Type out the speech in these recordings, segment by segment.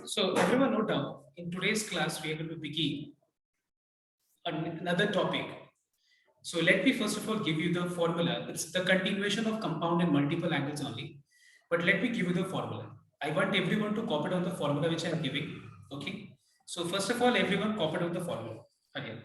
So everyone note down, in today's class, we are going to begin another topic. So let me first of all give you the formula. It's the continuation of compound and multiple angles only. But let me give you the formula. I want everyone to copy down the formula which I am giving. Okay. So first of all, everyone copy down the formula. Again.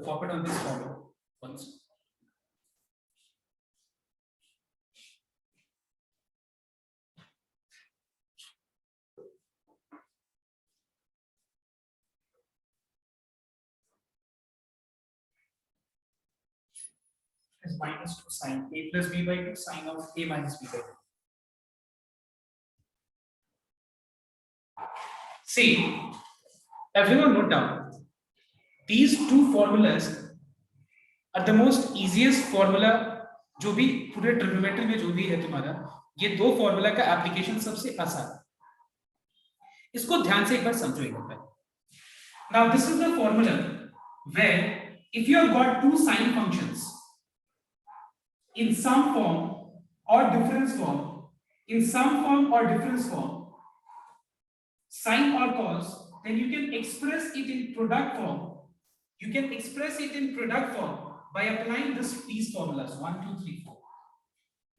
Copy down this formula once. Is minus 2 sine a plus b by 2 sine of a minus b by 2. See, everyone note down. These two formulas are the most easiest formula जो भी पूरे trigonometry में जो भी है तुम्हारा, ये दो फॉर्मूला का एप्लीकेशन सबसे आसान। इसको ध्यान से एक बार समझो एक बार। Now this is the formula where if you have got two sine functions in some form or difference form, in some form or difference form, sine or cos, then you can express it in product form. You can express it in product form by applying these formulas 1, 2, 3, 4.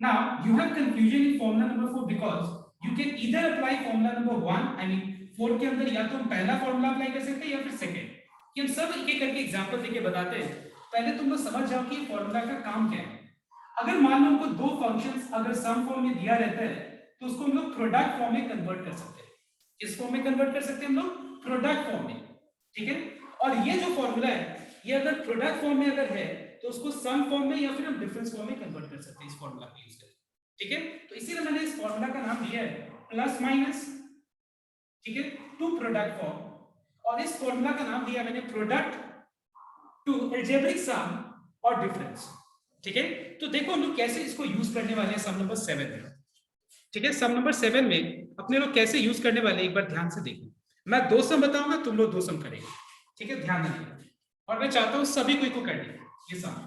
Now you have confusion in formula number 4 because you can either apply formula number 1, I mean 4 के अंदर या तो हम पहला formula apply कर सकते हैं या फिर सेकंड. कि हम सब एक एक करके एग्जांपल देके बताते हैं. पहले तुम लोग समझ जाओ कि फॉर्मूला का काम क्या है. अगर मान लो हमको दो फंक्शंस अगर सम फॉर्म में दिया रहता है तो उसको हम लोग प्रोडक्ट फॉर्म में कन्वर्ट कर सकते हैं. किस फॉर्म में कन्वर्ट कर सकते हैं हम लोग? प्रोडक्ट फॉर्म में. ठीक है. और ये जो फॉर्मूला है ये अगर प्रोडक्ट फॉर्म में अगर है तो उसको सम फॉर्म में या फिर हम डिफरेंस फॉर्म में कन्वर्ट कर सकते हैं इस फॉर्मूला को यूज करके. ठीक है. तो इसीलिए मैंने इस फॉर्मूला का नाम दिया है प्लस माइनस. ठीक है. To product form. और इस फॉर्मूला का नाम दिया मैंने प्रोडक्ट टू अलजेब्रिक सम और डिफरेंस. ठीक है. तो देखो हम लोग कैसे इसको यूज करने वाले हैं सम नंबर 7 में. ठीक है. सम नंबर 7 में अपने लोग कैसे यूज करने वाले एक बार ध्यान से देखो. मैं दो सम बताऊंगा, तुम लोग दो सम करेंगे. ठीक है. ध्यान रखिए. और मैं चाहता हूं सभी को करनी ये सम.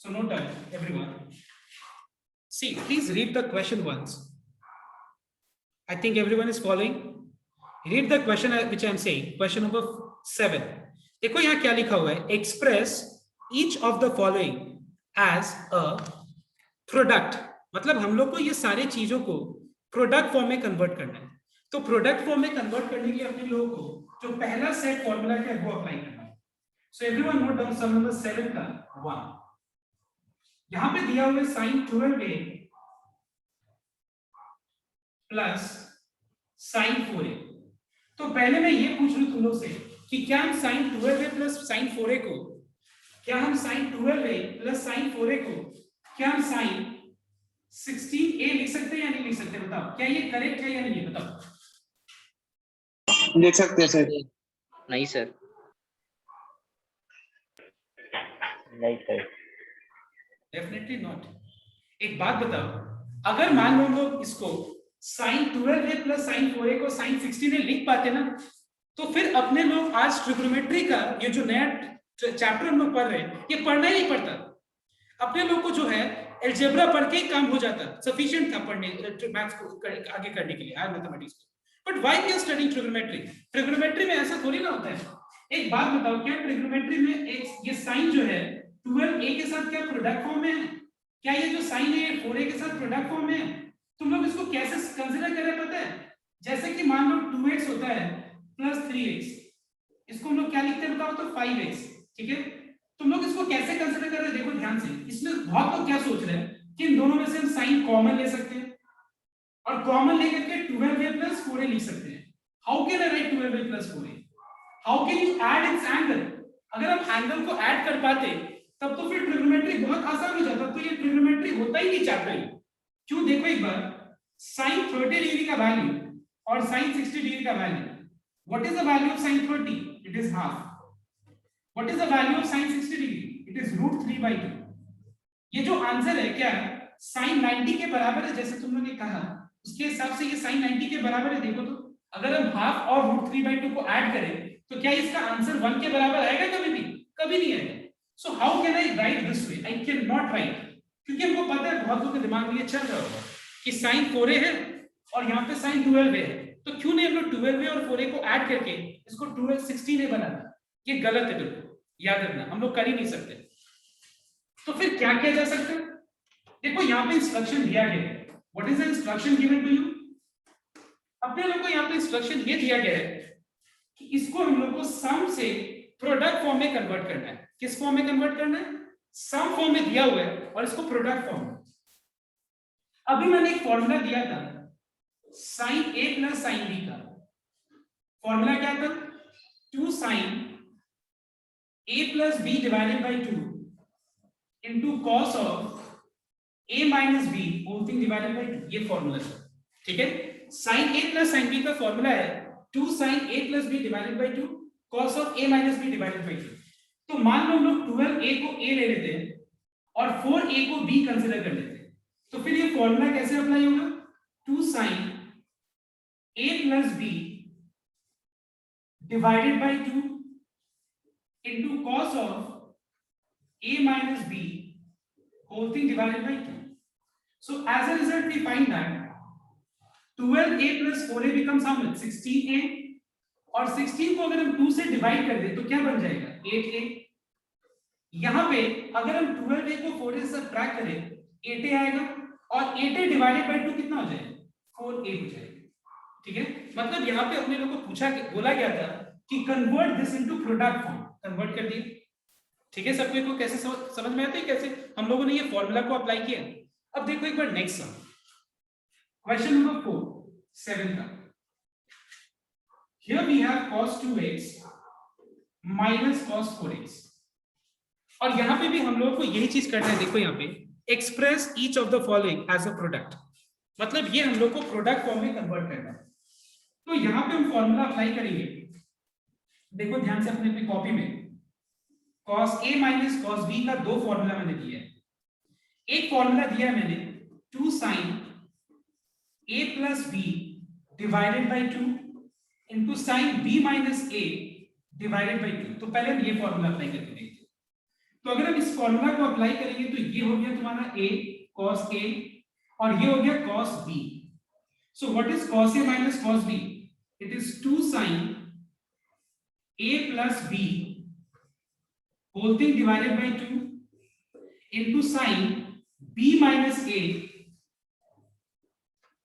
So note down, everyone. See, please read the question once. I think everyone is following. Read the question which I am saying. Question number 7. देखो यहाँ क्या लिखा हुआ है. Express each of the following as a product. मतलब हम लोग को ये सारे चीजों को प्रोडक्ट फॉर्म में कन्वर्ट करना है. तो प्रोडक्ट फॉर्म में कन्वर्ट करने के लिए अपने लोगों को जो पहला सेट फॉर्मूला है वो अप्लाई करना है. So everyone note down सम नंबर 7 का 1. यहां पे दिया हुआ है sin 12a plus sin 4a. तो पहले मैं ये पूछ लूं तुम लोग से कि क्या हम sin 12a plus sin 4a को क्या हम sin 12a plus sin 4a को क्या हम sin 16a लिख सकते हैं या नहीं लिख सकते? बताओ क्या ये करेक्ट है या नहीं है? बताओ. लिख सकते हैं सर. नहीं सर. नहीं सर. Definitely not. एक बात बताओ, अगर मान लो लोग इसको sin 12a plus sin 4a को sin 16a लिख पाते ना, तो फिर अपने लोग आज ट्रिग्नोमेट्री का ये जो नया चैप्टर हम लोग पढ़ रहे हैं ये पढ़ना ही नहीं पड़ता. अपने लोग को जो है अलजेब्रा पढ़ के काम हो जाता. सफिशिएंट था पढ़ने मैथ्स को आगे करने के लिए मैथमेटिक्स को. But why we are studying trigonometry? Trigonometry में ऐसा थोड़ी ना होता है. एक बात बताओ, क्या ट्रिग्नोमेट्री में एक ये साइन जो है 12a के साथ क्या प्रोडक्ट फॉर्म में है? क्या ये जो साइन है 4a के साथ प्रोडक्ट फॉर्म में है? तुम लोग इसको कैसे कंसीडर करें पता है? जैसे कि मान लो 2x होता है प्लस 3x, इसको हम लोग क्या लिखते हैं बताओ तो 5x. ठीक है. तुम लोग इसको कैसे कंसीडर कर रहे हैं देखो ध्यान से. इसमें बहुत लोग क्या सोच रहे हैं कि इन दोनों में से हम साइन कॉमन ले सकते हैं और कॉमन लेकर के 12a प्लस 4a लिख सकते हैं. How can I right 12a plus 4a? How can you add it's angle? अगर आप एंगल को ऐड कर पाते तब तो फिर ट्रिग्नोमेट्री बहुत आसान हो जाता. तो ये ट्रिग्नोमेट्री होता ही नहीं चैप्टर. क्यों? देखो एक बार, sin 30 डिग्री का वैल्यू और sin 60 डिग्री का value. What is the value of sin 30? It is half. What is the value of sin 60 degree? It is √3/2. ये जो आंसर है क्या है sin 90 के बराबर है जैसे तुम लोगों ने कहा, उसके हिसाब से ये sin 90 के बराबर है. देखो तो अगर हम हाफ और √3/2 को ऐड करें तो क्या इसका आंसर 1 के बराबर आएगा? कभी भी कभी नहीं आएगा. So how can I write this way? I cannot write. क्योंकि हमको पता है बहुत लोगों के दिमाग में ये चल रहा होगा कि sin 4a है और यहाँ पे sin 12a है, तो क्यों नहीं हम लोग 12a और 4a को ऐड करके इसको 16a बनाना? ये गलत है. बिल्कुल याद रखना, हम लोग कर ही नहीं सकते. तो फिर क्या किया जा सकता है? देखो यहाँ पे इंस्ट्रक्शन दिया गया है. What is the instruction given to you? अपने लोग को यहाँ पे इंस्ट्रक्शन ये दिया गया है कि इसको हम लोग को सम से प्रोडक्ट फॉर्म में कन्वर्ट करना है. किस फॉर्म में कन्वर्ट करना है? सम फॉर्म में दिया हुआ है और इसको प्रोडक्ट फॉर्म में. अभी मैंने एक फॉर्मूला दिया था sin a plus sin b का. फॉर्मूला क्या था? 2 sin a plus b divided by 2 into cos of a minus b whole thing divided by 2. ये फॉर्मूला है. ठीक है. Sine A plus sine B का फॉर्मूला है 2 sin a plus b divided by 2 cos of a minus b divided by 2. तो मान लो हम लोग 12a को a ले लेते हैं और 4a को b कंसीडर कर लेते हैं, तो फिर ये फॉर्मूला कैसे अप्लाई होगा? 2 sin a plus b divided by 2 into cos of a minus b whole thing divided by 2. So as a result we find that 12a plus 4a becomes how much? 16a. और 16 को अगर हम 2 से divide कर दें तो क्या बन जाएगा? 8a. यहां पे अगर हम 12a को 4a से सब्ट्रैक्ट करें 8a आएगा और 8a डिवाइडेड बाय 2 कितना हो जाएगा? 4a हो जाएगा. ठीक है, मतलब यहां पे अपने लोग को बोला गया था कि convert this into product form. Convert कर दिए. ठीक है, सबको को कैसे समझ में आता है कैसे हम लोगों ने ये फॉर्मूला को अप्लाई किया. अब देखो एक बार नेक्स्ट सम, क्वेश्चन नंबर 4 7 का. Here we have cos 2x minus cos 4x. और यहां पे भी हम लोगों को यही चीज करना है. देखो यहाँ पे express each of the following as a product, मतलब ये हम लोग को प्रोडक्ट फॉर्म में कन्वर्ट करना है. तो यहां पे हम फॉर्मूला अप्लाई करेंगे. देखो ध्यान से अपने अपनी कॉपी में cos a minus cos b का दो फॉर्मूला मैंने दिया है. एक फॉर्मूला दिया है मैंने 2 sin a plus b divided by 2 into sin b minus a divided by 2. तो पहले हम ये फॉर्मूला अप्लाई करके देखते हैं. तो अगर हम इस फॉर्मूला को अप्लाई करेंगे तो ये हो गया तुम्हारा a cos a और ये हो गया cos b. So what is cos a minus cos b? It is 2 sin a plus b whole thing divided by 2 into sin b minus a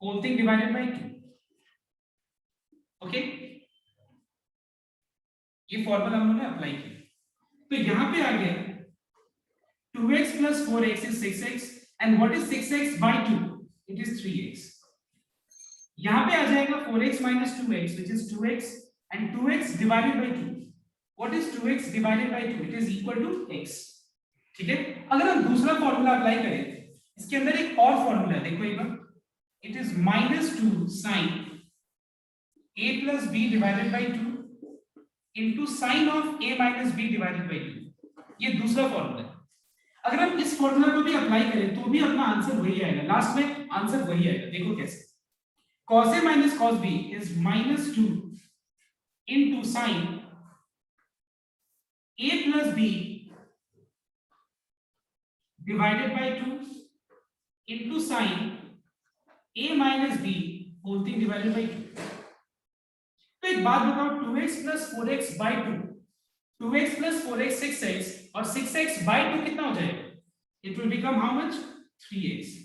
whole thing divided by 2. Okay, ये formula हमने apply किया. तो यहां पे आ गया 2x plus 4x is 6x and what is 6x by 2? It is 3x. यहां पे आ जाएगा 4x minus 2x which is 2x and 2x divided by 2. What is 2x divided by 2? It is equal to x. ठीक है, अगर हम दूसरा formula apply करें, इसके अंदर एक और फॉर्मूला है, देखो एक बार. It is minus 2 sin a plus b divided by 2 into sin of a minus b divided by 2. ये दूसरा फॉर्मूला है. अगर हम इस फॉर्मूला को भी अप्लाई करें तो भी अपना आंसर वही आएगा. लास्ट में आंसर वही आएगा. देखो कैसे. cos a minus cos b is minus 2 into sin a plus b divided by 2 into sin a minus b whole thing divided by 2. तो एक बात बताओ, 2x plus 4x by 2, 2x plus 4x 6x और 6x by 2 कितना हो जाएगा? It will become how much? 3x.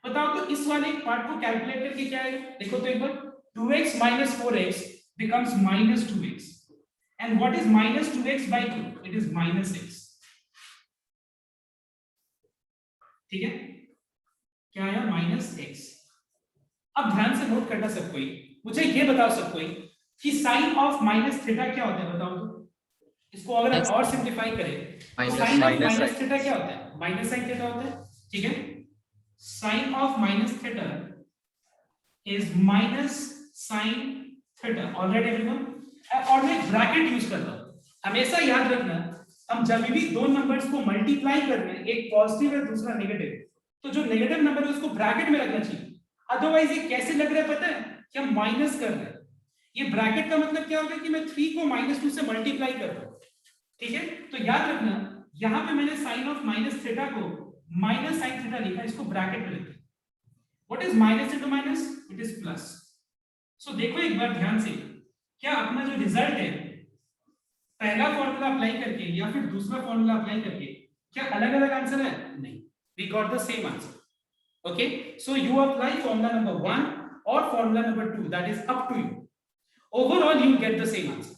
बताओ तो इस वाले पार्ट को कैलकुलेट करके क्या आएगा? देखो तो एक बार 2x minus 4x becomes minus 2x. And what is minus 2x by 2? It is minus x. ठीक है, क्या आया? Minus x. अब ध्यान से नोट करना सब कोई. मुझे ये बताओ सब कोई कि साइन ऑफ माइनस थीटा क्या होता है? बताओ तो. इसको अगर हम और सिंपलीफाई करें तो साइन ऑफ माइनस थीटा क्या होता है? माइनस साइन थीटा होता है. ठीक है, sine of minus theta is minus sine theta. Alright everyone. और मैं ब्रैकेट यूज करता हूं. हमेशा याद रखना, हम जब भी दो नंबर्स को मल्टीप्लाई कर रहे हैं, एक पॉजिटिव है दूसरा नेगेटिव, तो जो नेगेटिव नंबर है उसको ब्रैकेट में रखना चाहिए. अदरवाइज ये कैसे लग रहा है पता है? कि हम माइनस कर रहे हैं. ये ब्रैकेट का मतलब क्या होगा कि मैं 3 को -2 से मल्टीप्लाई कर रहा हूं. ठीक है, तो याद रखना यहां पे मैंने साइन ऑफ माइनस थीटा को माइनस साइन थीटा लिखा, इसको ब्रैकेट में लिखा. What is minus into minus? It is plus. So देखो एक बार ध्यान से, क्या अपना जो रिजल्ट है पहला फॉर्मूला अप्लाई करके या फिर दूसरा फॉर्मूला अप्लाई करके क्या अलग अलग आंसर है? नहीं, we got the same answer. Okay, so you apply formula number 1 or formula number 2, that is up to you. Overall you get the same answer.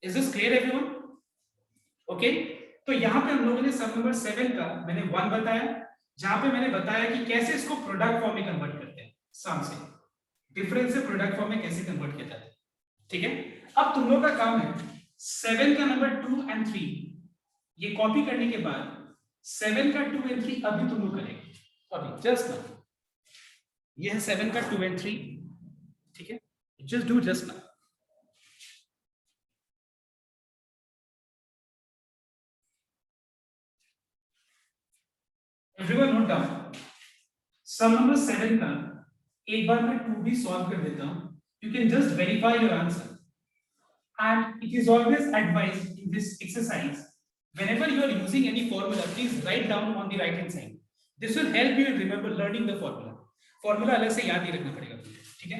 Is this clear everyone? Okay, तो यहाँ पे हम लोगों ने सम number 7 का मैंने 1 बताया, जहां पे मैंने बताया कि कैसे इसको प्रोडक्ट फॉर्म में कन्वर्ट करते हैं. सम से डिफरेंस से प्रोडक्ट फॉर्म में कैसे कन्वर्ट किया जाता है. ठीक है, अब तुम लोग का काम है 7 का नंबर 2 and 3 ये कॉपी करने के बाद 7 का 2 and 3 अभी तुम लोग करेंगे. अभी जस्ट नाउ ये है 7 का 2 and 3. ठीक है, just do just now. Everyone note down. Sum number 7 का एक बार मैं 2 भी सॉल्व कर देता हूं. You can just verify your answer. And it is always advised in this exercise, whenever you are using any formula, please write down on the right hand side. This will help you in remember learning the formula. Formula अलग से याद नहीं रखना पड़ेगा, ठीक है?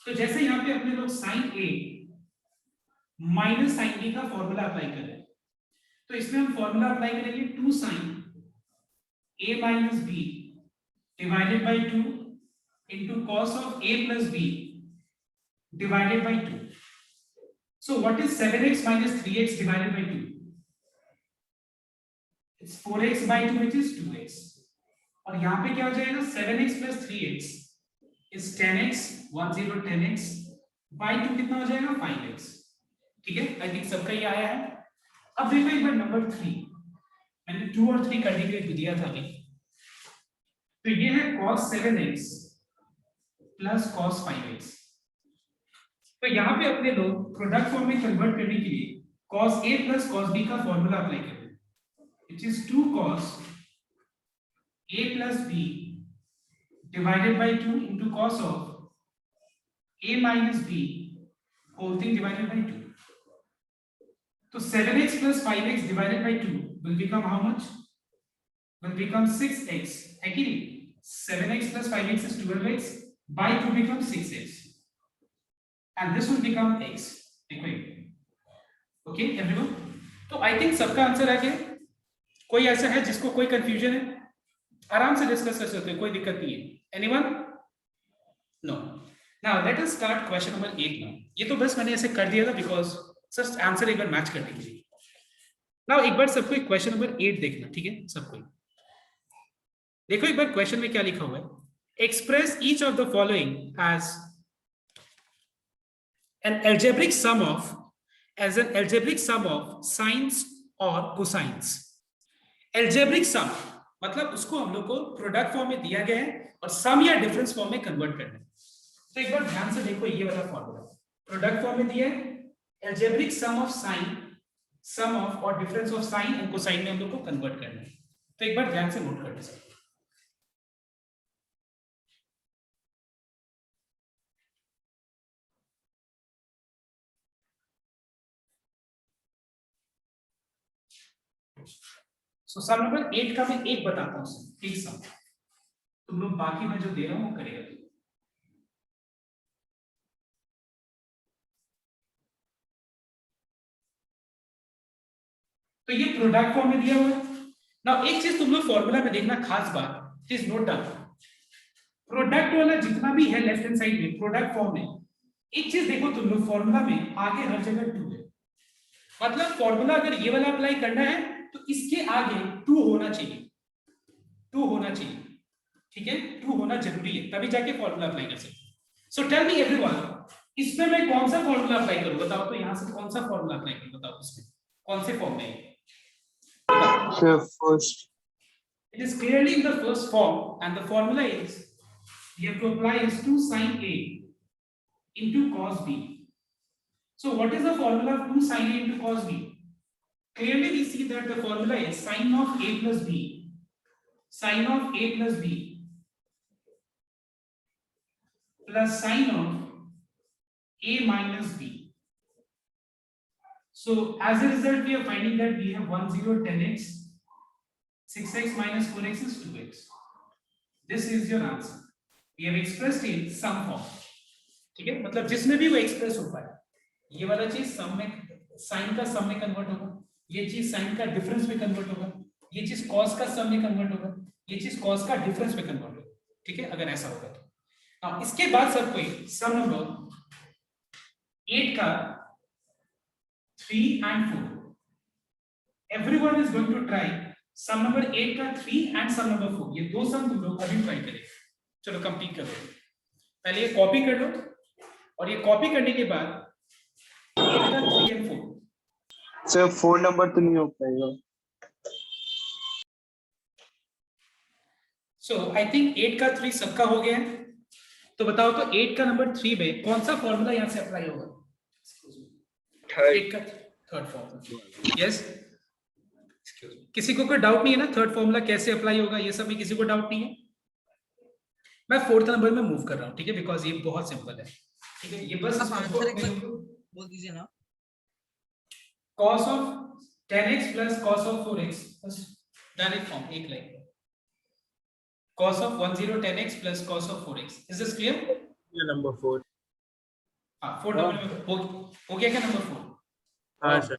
तो जैसे यहाँ पे अपने लोग sin A minus sin B का फॉर्मूला अप्लाई कर रहे हैं, तो इसमें हम फॉर्मूला अप्लाई करेंगे 2 sin A minus B divided by 2 into cos of A plus B divided by 2. So what is 7x minus 3x divided by 2? It's 4x by 2, which is 2x. और यहाँ पे क्या हो जाएगा? 7x plus 3x is 10x, 10 10x by 2 कितना हो जाएगा? 5x. ठीक है? I think सबका ये आया है. अब देखो एक बार नंबर 3. मैंने 2 और 3 करने के लिए दिया था अभी. तो ये है cos 7x plus cos 5x. तो यहाँ पे अपने लोग प्रोडक्ट फॉर्म में कन्वर्ट करने के लिए cos A plus cos B का फॉर्मूला अप्लाई करते हैं, which is 2 cos A plus B divided by 2 into cos of A minus B whole thing divided by 2. So 7x plus 5x divided by 2 will become how much? Will become 6x. Actually 7x plus 5x is 12x, by 2 becomes 6x. And this will become x. Okay, everyone? तो I think सबका answer आ गया. कोई ऐसा है जिसको कोई confusion है? आराम से डिस्कस कर सकते हैं, कोई दिक्कत नहीं है. Anyone? No. Now let us start question number 8 now. ये तो बस मैंने ऐसे कर दिया था because just आंसर एक बार मैच करने के लिए. Now एक बार सबको क्वेश्चन नंबर 8 देखना, ठीक है? सबको देखो एक बार क्वेश्चन में क्या लिखा हुआ है. Express each of the following as an algebraic sum of sines or cosines. Algebraic sum मतलब उसको हम लोग को प्रोडक्ट फॉर्म में दिया गया है और सम या डिफरेंस फॉर्म में कन्वर्ट करना है. तो एक बार ध्यान से देखो ये वाला फॉर्मूला प्रोडक्ट फॉर्म में दिया है. algebraic sum of sine, sum of और difference of sine and cosine में हम लोग को कन्वर्ट करना है. तो एक बार ध्यान से नोट कर लीजिए. सो सम नंबर 8 का मैं एक बताता हूं, एक सम. तुम लोग बाकी मैं जो दे रहा हूं वो करेगा. तो ये प्रोडक्ट फॉर्म में दिया हुआ है ना. एक चीज तुम लोग फॉर्मूला में देखना, खास बात, प्लीज नोट डाउन. प्रोडक्ट वाला जितना भी है लेफ्ट हैंड साइड में प्रोडक्ट फॉर्म में, एक चीज देखो तुम लोग फॉर्मूला में आगे हर जगह 2 है. मतलब फॉर्मूला अगर ये वाला अप्लाई करना है तो इसके आगे 2 होना चाहिए. 2 होना चाहिए, ठीक है? 2 होना जरूरी है, तभी जाके फॉर्मूला अप्लाई कर सकते हैं. सो टेल मी एवरीवन, इसमें मैं कौन सा फॉर्मूला अप्लाई करूं? बताओ तो यहां से कौन सा फॉर्मूला अप्लाई करूं? बताओ इसमें कौन से फॉर्म में है? Sir, first. It is clearly in the first form and the formula is you have to apply is 2 sin A into cos B. So what is the formula of 2 sin A into cos B? Clearly we see that the formula is sin of A plus B, sin of A plus B plus sin of A minus B. So as a result we are finding that we have 1 0 10x, 6x minus 4x is 2x. This is your answer. We have expressed in sum form. ठीक है? मतलब जिसमें भी वो express हो पाए, ये वाला चीज सम में, साइन का सम में कन्वर्ट होगा, ये चीज साइन का डिफरेंस में कन्वर्ट होगा, ये चीज कॉस का सम में कन्वर्ट होगा, ये चीज कॉस का डिफरेंस में कन्वर्ट होगा. ठीक है? अगर ऐसा होगा तो. अब इसके बाद सब कोई सम नंबर 8 का 3 and 4. Everyone is going to try sum number 8 का 3 and सम नंबर 4. ये दो सम तुम लोग अभी ट्राई करें. चलो कंप्लीट करो. पहले ये कॉपी कर लो और ये कॉपी करने के बाद 8 का 3 and 4. सर 4 नंबर तो नहीं हो पाएगा. So I think 8 का 3 सबका हो गया है. तो बताओ तो 8 का नंबर 3 में कौन सा फॉर्मूला यहाँ से अप्लाई होगा? 8 का थर्ड फॉर्मूला। यस, किसी को कोई डाउट नहीं है ना थर्ड फॉर्मूला कैसे अप्लाई होगा? ये सब में किसी को डाउट नहीं है? मैं फोर्थ नंबर में मूव कर रहा हूँ, ठीक है, बिकॉज ये बहुत सिंपल है, ठीक है। ये बस आंसर एक बार बोल दीजिए ना। cos of 10x plus cos of 4x, बस डायरेक्ट फॉर्म, एक लाइन पे cos of 10 10x plus cos of 4x। Is this clear? Number 4। हाँ, 4 नंबर में हो गया क्या नंबर 4? हाँ सर।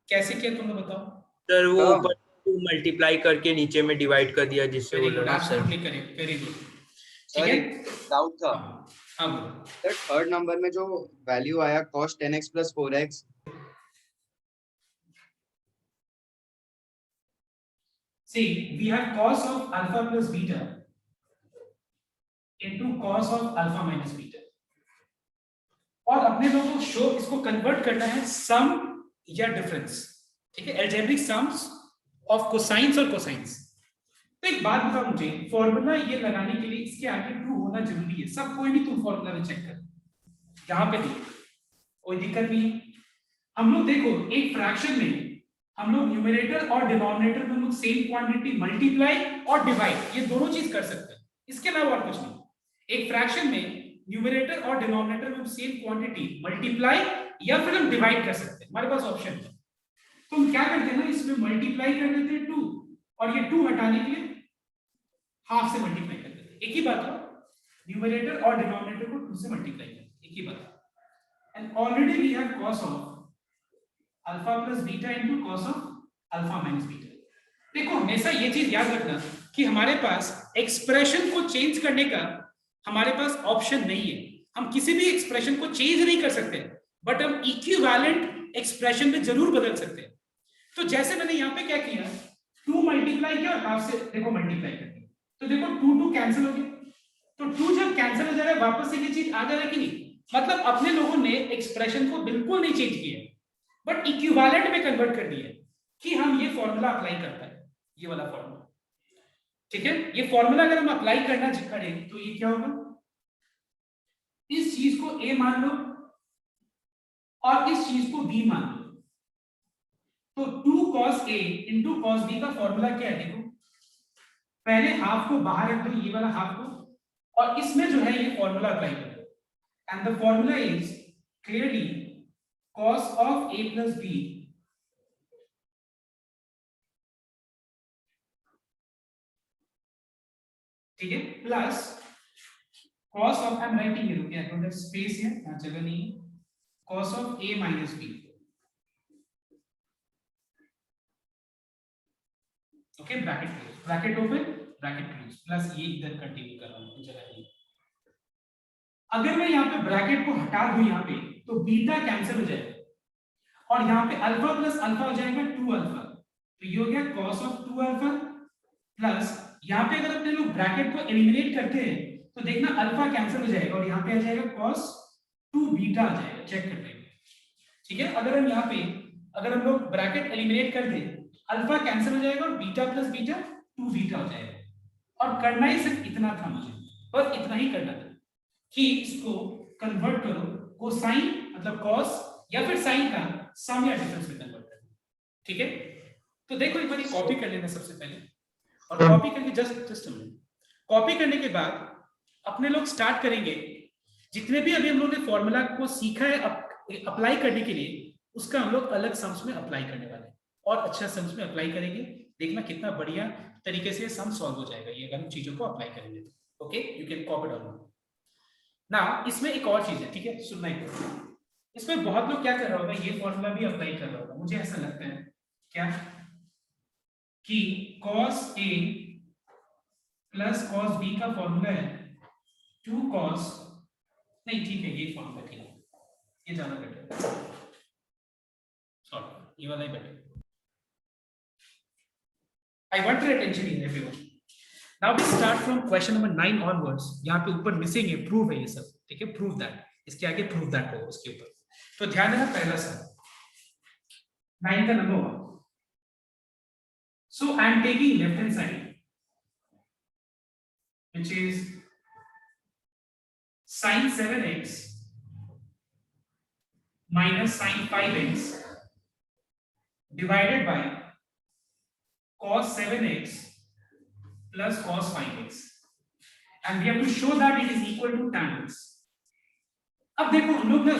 कैसे किया तुमने बताओ? सर वो ऊपर 2 मल्टीप्लाई करके नीचे में डिवाइड कर दिया, जिससे वेरी वो गुड, लगा sir. Absolutely correct, very good, ठीक सर है। एक डाउट था हाँ बोलो। सर, थर्ड नंबर में जो वैल्यू आया cos 10x plus 4x, See, we have cos of alpha plus beta into cos of alpha minus beta, और अपने लोगों को शो इसको कन्वर्ट करना है सम या डिफरेंस, ठीक है, अलजेब्रिक सम्स ऑफ कोसाइंस और कोसाइंस। तो एक बात बताओ मुझे, फॉर्मूला ये लगाने के लिए इसके आगे ट्रू होना जरूरी है? सब कोई भी तुम फॉर्मूला में चेक कर, यहाँ पे देखो कोई दिक्कत नहीं है। हम लोग देखो एक फ्रैक्शन में हम लोग न्यूमरेटर और डिनोमिनेटर में हम लोग सेम क्वांटिटी मल्टीप्लाई और डिवाइड, ये दोनों चीज कर सकते हैं, इसके अलावा और कुछ नहीं। एक फ्रैक्शन में न्यूमरेटर और डिनोमिनेटर में हम सेम क्वांटिटी मल्टीप्लाई या फिर हम डिवाइड कर सकते हैं, हमारे पास ऑप्शन है। तो हम क्या करते हैं ना, इसमें मल्टीप्लाई कर देते हैं 2, और ये 2 हटाने के लिए हाफ से मल्टीप्लाई कर देते हैं। एक ही बात है, न्यूमरेटर और डिनोमिनेटर को 2 से मल्टीप्लाई करते हैं, एक ही बात है। And already we have cos of alpha plus beta into cos of alpha minus beta. देखो हमेशा ये चीज याद रखना कि हमारे पास एक्सप्रेशन को चेंज करने का हमारे पास ऑप्शन नहीं है। हम किसी भी एक्सप्रेशन को चेंज नहीं कर सकते, बट हम इक्विवेलेंट एक्सप्रेशन में जरूर बदल सकते हैं। तो जैसे मैंने यहाँ पे क्या किया, 2 मल्टीप्लाई किया और हाफ से देखो मल्टीप्लाई कर दिया, तो देखो 2 2 कैंसिल हो गया। तो 2 जब कैंसिल हो जाएगा वापस से ये चीज आ जाएगा कि नहीं? मतलब अपने लोगों ने एक्सप्रेशन को बिल्कुल नहीं चेंज किया, बट इक्विवेलेंट में कन्वर्ट कर दिया कि हम ये फॉर्मूला अप्लाई करता है, ये वाला फॉर्मूला, ठीक है। ये फॉर्मूला अगर हम अप्लाई करना करें तो ये क्या होगा, इस चीज को a मान लो और इस चीज को b मान लो, तो 2 cos a into cos b का फॉर्मूला क्या है? देखो पहले हाफ को बाहर रख दो, ये वाला हाफ को, और इसमें जो है ये फॉर्मूला अप्लाई कर दो, and the formula is clearly cos of a plus b ठीक है, plus cos of, I am writing here, okay, I don't have space here, यहां जगह नहीं है, cos of a minus b, okay, bracket close, bracket open, bracket close, plus ये इधर continue कर रहा हूं, जगह नहीं। अगर मैं यहाँ पे ब्रैकेट को हटा दूं यहाँ पे, तो बीटा कैंसिल हो जाएगा और यहाँ पे अल्फा प्लस अल्फा हो जाएगा 2 अल्फा, तो ये हो गया cos of 2 अल्फा, प्लस यहाँ पे अगर अपने लोग ब्रैकेट को एलिमिनेट करते हैं तो देखना अल्फा कैंसिल हो जाएगा और यहाँ पे आ जाएगा cos 2 बीटा आ जाएगा, चेक करते हैं, ठीक है। अगर हम यहाँ पे अगर हम लोग ब्रैकेट एलिमिनेट कर दें, अल्फा कैंसिल हो जाएगा और बीटा प्लस बीटा 2 बीटा हो जाएगा। और करना ही सिर्फ इतना था मुझे, बस इतना ही करना था कि इसको कन्वर्ट करो कोसाइन मतलब cos या फिर साइन का सम या डिफरेंस में कन्वर्ट करना, ठीक है। तो देखो एक बार कॉपी कर लेना सबसे पहले, और कॉपी करके जस्ट कॉपी करने के बाद अपने लोग स्टार्ट करेंगे, जितने भी अभी हम लोगों ने फॉर्मूला को सीखा है अप्लाई करने के लिए, उसका हम लोग अलग सम्स में अप्लाई करने वाले हैं और अच्छा सम्स में अप्लाई करेंगे। देखना कितना बढ़िया तरीके से सम सॉल्व हो जाएगा ये अगर हम चीजों को अप्लाई करेंगे तो। Okay, you can copy down ना। इसमें एक और चीज है, ठीक है, सुनना एक, इसमें बहुत लोग क्या कर रहा होगा, ये फॉर्मूला भी अप्लाई कर रहा होगा, मुझे ऐसा लगता है क्या कि cos a plus cos b का फॉर्मूला है 2 cos, नहीं ठीक है, ये फॉर्मूला ठीक है, ये ज्यादा बेटर है, सॉरी ये वाला ही better. I want your attention here everyone. Now we start from question number 9 onwards. यहाँ पे ऊपर मिसिंग है, प्रूव है ये सब, ठीक है, प्रूव दैट, इसके आगे प्रूव दैट होगा उसके ऊपर। तो ध्यान देना पहला सर 9 का number 1. So I am taking left hand side, which is sin 7x minus sin 5x divided by cos 7x plus cos 5x, and we have to show that it is equal to tan x. अब देखो हम लोग ना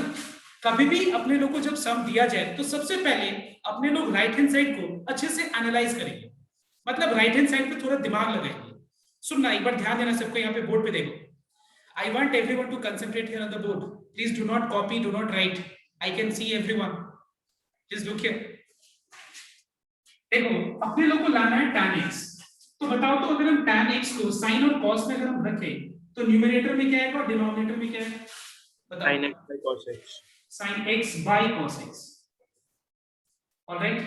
कभी भी अपने लोग को जब सम दिया जाए तो सबसे पहले अपने लोग राइट हैंड साइड को अच्छे से एनालाइज करेंगे, मतलब राइट हैंड साइड पे थोड़ा दिमाग लगाएंगे। सुनना, एक बार ध्यान देना सबको, यहाँ पे बोर्ड पे देखो। I want everyone to concentrate here on the board, please do not copy, do not write, I can see everyone, just look here. देखो अपने लोग को लाना है tan x, तो बताओ तो अगर हम tan x को sin और cos में अगर हम रखें तो न्यूमरेटर में क्या आएगा और डिनोमिनेटर में क्या है बताओ? sin x by cos x. sin x by cos x। Alright,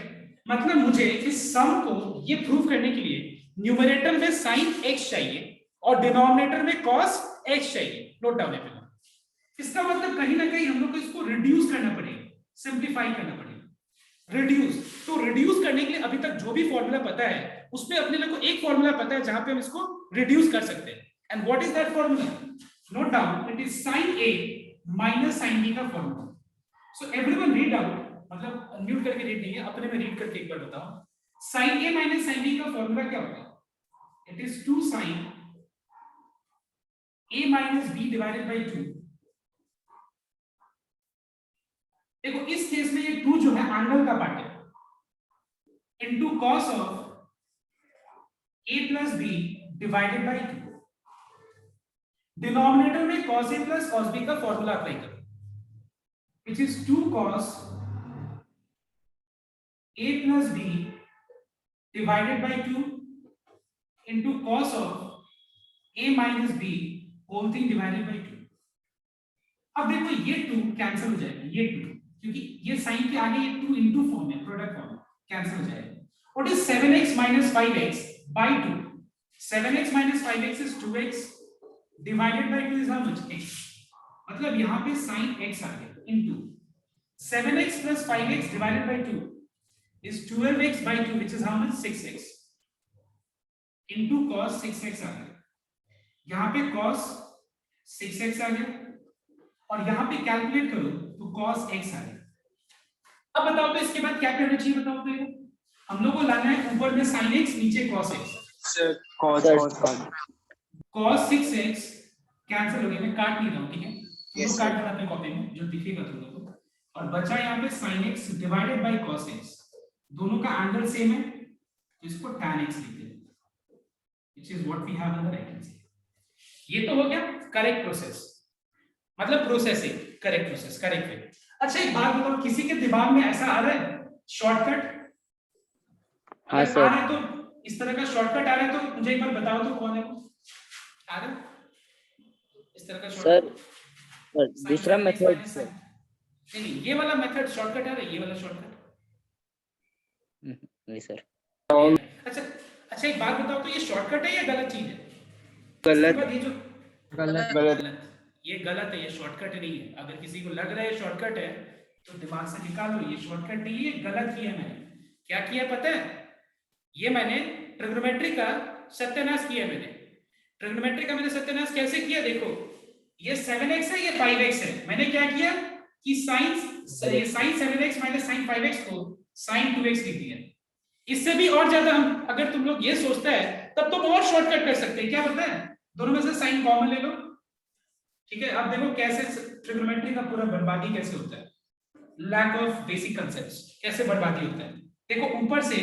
मतलब मुझे इस सम को ये प्रूव करने के लिए न्यूमरेटर में sin x चाहिए और डिनोमिनेटर में cos x चाहिए। नोट डाउन है। इसका मतलब कहीं ना कहीं हम लोग को इसको रिड्यूस करना पड़ेगा, सिंप्लीफाई करना पड़ेगा। रिड्यूस, तो रिड्यूस करने के लिए अभी तक जो भी फॉर्मूला पता है उसमें अपने लोग को एक फॉर्मूला पता है जहां पे हम इसको रिड्यूस कर सकते हैं। And what is that formula? Note down, it is sin a minus sin b का formula. So everyone read out, मतलब म्यूट करके रीड नहीं है, अपने में रीड करके एक बार बताओ। sin a minus sin b का फॉर्मूला क्या होता है? It is 2 sin a minus b divided by 2। देखो इस केस में ये 2 जो है एंगल का पार्ट है, into cos of a plus b divided by 2। Denominator में cos a plus cos b का फॉर्मूला अप्लाई करो, which is 2 cos a plus b divided by 2 into cos of a minus b whole thing divided by 2। अब देखो ये 2 cancel हो जाएगा, ये 2 क्योंकि ये साइन के आगे ये 2 into फॉर्म है, प्रोडक्ट फॉर्म, कैंसिल हो जाएगा। What is 7x minus 5x by 2? 7x minus 5x is 2x divided by 2 is how much? x। मतलब यहाँ पे sin x आ गया into 7x plus 5x divided by 2 is 12x by 2 which is how much? 6x into cos 6x आ गया। यहाँ पे cos 6x आ गया और यहाँ पे कैलकुलेट करो तो cos x आ गया। अब बताओ तो इसके बाद क्या करना चाहिए बताओ तो? हम लोग को लाना है ऊपर में sin x, नीचे cos x। cos 6x cancel हो गया, मैं काट नहीं रहा हूं, ठीक है? yes, काट देना अपने कॉपी में जो दिखेगा तुम लोगों को, और बचा यहाँ पे sin x divided by cos x। दोनों का एंगल सेम है तो इसको tan x लिखते हैं, which is what we have on the right hand side। ये तो हो गया करेक्ट प्रोसेस, मतलब processing, correct process, correct way. अच्छा एक बात बताओ, किसी के दिमाग में ऐसा आ रहा है शॉर्टकट? हाँ सर। आ रहा है तो इस तरह का शॉर्टकट आ रहा है तो मुझे एक बार बताओ तो कौन है वो? आ रहा है इस तरह का शॉर्टकट? सर दूसरा मेथड नहीं, ये वाला मेथड शॉर्टकट आ रहा है, ये वाला शॉर्टकट नहीं सर। अच्छा एक बात बताओ तो ये शॉर्टकट है या गलत चीज है? गलत। ये जो गलत, ये गलत है, ये शॉर्टकट नहीं है। अगर किसी को लग रहा है शॉर्टकट है तो दिमाग से निकालो, ये शॉर्टकट नहीं है, गलत किया मैंने। क्या किया पता है? ये मैंने ट्रिग्नोमेट्री का सत्यानाश किया। ट्रिग्नोमेट्री का मैंने सत्यानाश कैसे किया? देखो ये 7x है, ये 5x है। मैंने क्या किया कि sin 7x minus sin 5x को sin 2x लिख दिया। इससे भी और ज्यादा हम, अगर तुम लोग ये सोचता है तब तुम और शॉर्टकट कर सकते हैं। क्या पता है? दोनों में से sin कॉमन ले लो, ठीक है? अब देखो कैसे ट्रिग्नोमेट्री का पूरा बर्बादी कैसे होता है, लैक ऑफ बेसिक कांसेप्ट्स, कैसे बर्बादी होता है। देखो ऊपर से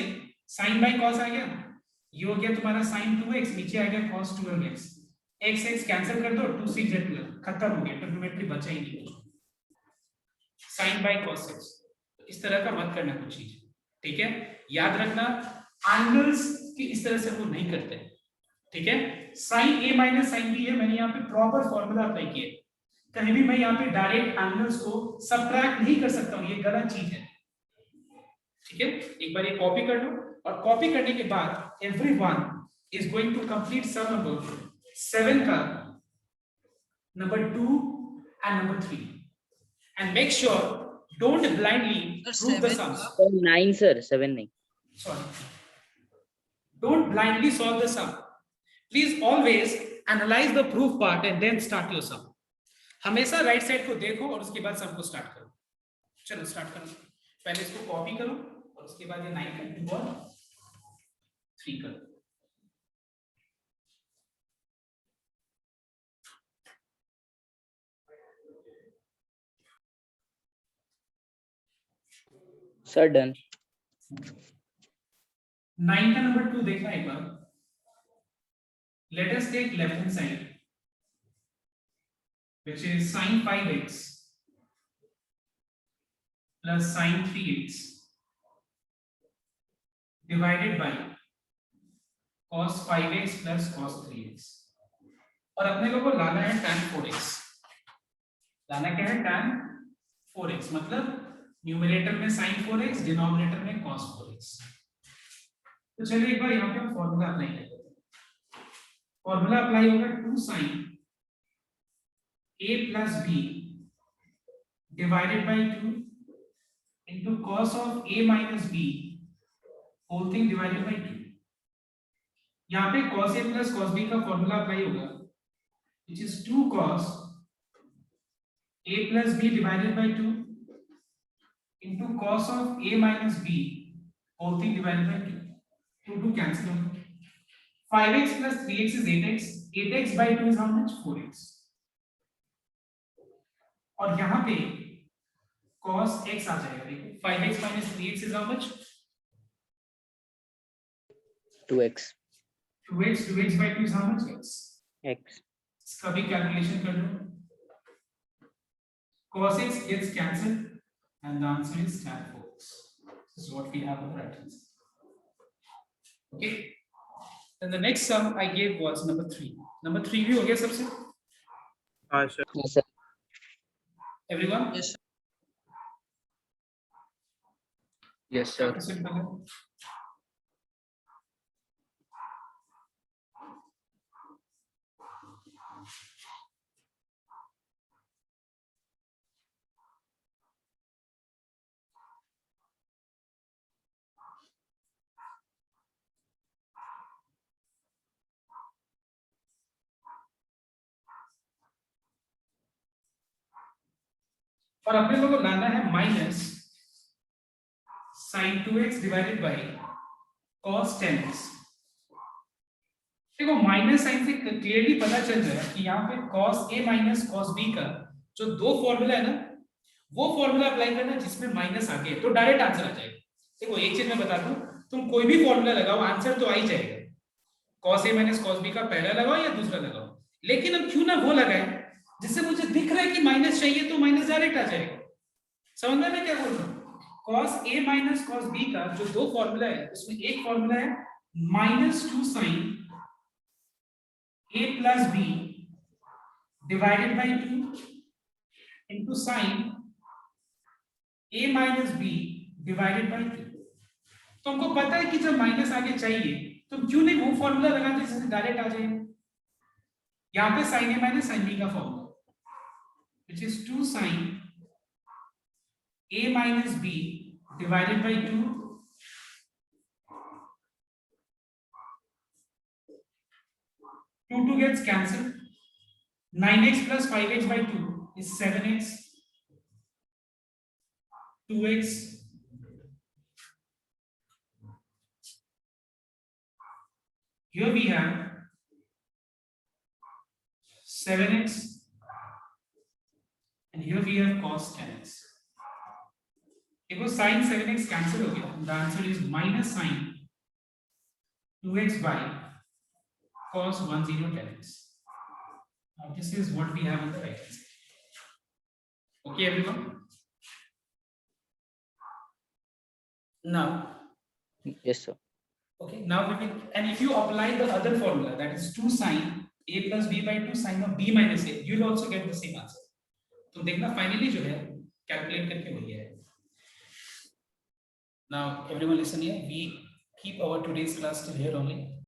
sin बाय cos आ गया, ये हो गया तुम्हारा sin 2x, नीचे आ गया cos 12x, x x cancel कर दो, 2 6 12, खत्म हो गया, ट्रिग्नोमेट्री बचा ही नहीं। sin बाय cos x, इस तरह का मत करना कुछ चीज, ठीक है? याद रखना एंगल्स की इस तरह से वो नहीं करते, ठीक है? sin a minus sin b है, मैंने यहाँ पे प्रॉपर फॉर्मूला अप्लाई किया। कहीं भी मैं यहाँ पे डायरेक्ट एंगल्स को सबट्रैक्ट नहीं कर सकता हूँ, ये गलत चीज है, ठीक है? एक बार ये कॉपी कर लो, और कॉपी करने के बाद everyone is going to complete sum number 7 का number 2 and number 3 and make sure don't blindly prove the sums. 9 sir, 7 नहीं, sorry, don't blindly solve the sum, please always analyze the proof part and then start your sum। हमेशा right side को देखो और उसके बाद सबको start करो। चलो स्टार्ट करो, पहले इसको कॉपी करो और उसके बाद ये 9 का 2 और 3 करो। Sir done. 9 का नंबर 2 देखना एक बार। Let us take left hand side, which is sin 5x plus sin 3x divided by cos 5x plus cos 3x, और अपने लोगों को लाना है tan 4x। लाना क्या है? tan 4x, मतलब न्यूमरेटर में sin 4x, डिनोमिनेटर में cos 4x। तो चलिए एक बार यहाँ पे हम फॉर्मूला अप्लाई करते हैं। फॉर्मूला अप्लाई होगा 2 sin a plus b divided by 2 into cos of a minus b whole thing divided by 2। यहाँ पे cos a plus cos b का फॉर्मूला अप्लाई होगा, which is 2 cos a plus b divided by 2 into cos of a minus b whole thing divided by 2। 2 cancel होगा। 5x plus 3x is 8x, 8x by 2 is how much? 4x। और यहाँ पे cos x आ जाएगा, देखो 5x minus 3x is how much? 2x 2x, 2x by 2 is how much? X। x इसका भी calculation कर लो। cos x gets cancelled and the answer is tan 4x। This is what we have on the right hand side। Okay, then the next sum I gave was number 3। number 3 भी हो गया सबसे? हाँ sir. yes sir Everyone? Yes, sir. yes sir Proceed करें। और अपने लोगों को लाना है minus sin 2x divided by cos 10x। देखो माइनस साइन से क्लियरली पता चल रहा है कि यहाँ पे cos a minus cos b का जो दो फॉर्मूला है ना, वो फॉर्मूला अप्लाई करना जिसमें माइनस आ गया तो डायरेक्ट आंसर आ जाएगा। देखो एक चीज मैं बता दूं, तुम कोई भी फॉर्मूला लगाओ आंसर तो आ ही जाएगा। cos a minus cos b का पहला लगाओ या दूसरा लगाओ, लेकिन हम क्यों ना वो लगाए जिससे मुझे दिख रहा है कि माइनस चाहिए तो माइनस डायरेक्ट आ जाएगा। समझ में मैं क्या बोल रहा हूँ? cos a minus cos b का जो दो फॉर्मूला है उसमें एक फॉर्मूला है -2 sin a plus b divided by 2 into sin a minus b divided by 2। तुमको पता है कि जब माइनस आगे चाहिए तो क्यों नहीं वो फॉर्मूला लगाते जिससे डायरेक्ट आ जाए। यहाँ पे sin a minus sin b का formula which is 2 sin a minus b divided by 2 2 gets cancelled। 9x plus 5x by 2 is 7x, 2x, here we have 7x and here we have cos 10x। देखो sin 7x cancel हो गया, the answer is minus sin 2x by cos 1010x। Now this is what we have on the right hand side। Okay everyone? Now yes sir okay, now we will, and if you apply the other formula, that is 2 sin a plus b by 2 sin of b minus a, you will also get the same answer। तो देखना finally जो है calculate करके वही है। Now everyone listen here, we keep our today's class till here only।